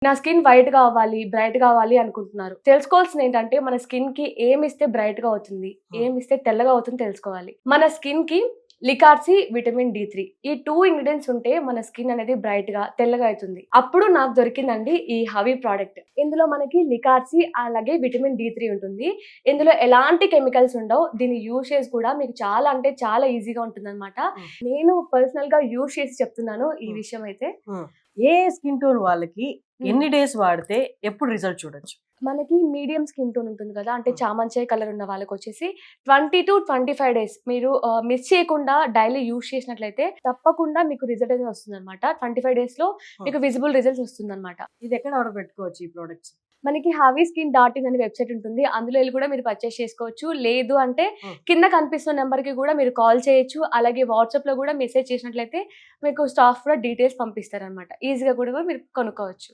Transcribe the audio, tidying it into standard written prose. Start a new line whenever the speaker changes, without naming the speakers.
నా skin white గా అవ్వాలి, బ్రైట్ గా అవ్వాలి అనుకుంటున్నారు. తెలుసుకోవాల్సింది ఏంటంటే మన స్కిన్ కి ఏమిస్తే బ్రైట్ గా అవుతుంది, ఏమిస్తే తెల్లగా అవుతుంది తెలుసుకోవాలి. మన స్కిన్ కి లికార్సి, విటమిన్ D3 ఈ 2 ఇంగ్రీడియెంట్స్ ఉంటే మన స్కిన్ అనేది బ్రైట్ గా తెల్లగా అవుతుంది. అప్పుడు నాకు దొరికిందండి ఈ హవీ ప్రోడక్ట్. ఇందులో మనకి లికార్సి అలాగే విటమిన్ D3 ఉంటుంది. ఇందులో ఎలాంటి కెమికల్స్ ఉండవు. దీని యూసేజ్ కూడా మీకు చాలా అంటే చాలా ఈజీగా ఉంటుందన్నమాట. నేను పర్సనల్ గా యూజ్ చేసి చెప్తున్నాను ఈ విషయం అయితే.
ఏ స్కిన్ టోన్ వాళ్ళకి ఎన్ని డేస్ వాడితే ఎప్పుడు రిజల్ట్ చూడొచ్చు?
మనకి మీడియం స్కిన్ టోన్ ఉంటుంది కదా, అంటే చామంచాయ కలర్ ఉన్న వాళ్ళకి వచ్చేసి 20 to 25 డేస్ మీరు మిస్ చేయకుండా డైలీ యూజ్ చేసినట్లయితే తప్పకుండా మీకు రిజల్ట్ అనేది వస్తుంది అనమాట. 25 డేస్ లో మీకు విజిబుల్ రిజల్ట్స్ వస్తుంది అనమాట.
ఇది ఎక్కడ ఆర్డర్ పెట్టుకోవచ్చు ఈ ప్రోడక్ట్స్?
మనకి havyskin.in అనే వెబ్సైట్ ఉంటుంది. అందులో వెళ్ళి కూడా మీరు పర్చేస్ చేసుకోవచ్చు. లేదు అంటే కింద కనిపిస్తున్న నెంబర్ కి కూడా మీరు కాల్ చేయొచ్చు. అలాగే వాట్సాప్ లో కూడా మెసేజ్ చేసినట్లయితే మీకు స్టాఫ్ కూడా డీటెయిల్స్ పంపిస్తారనమాట. ఈజీగా కూడా మీరు కొనుక్కోవచ్చు.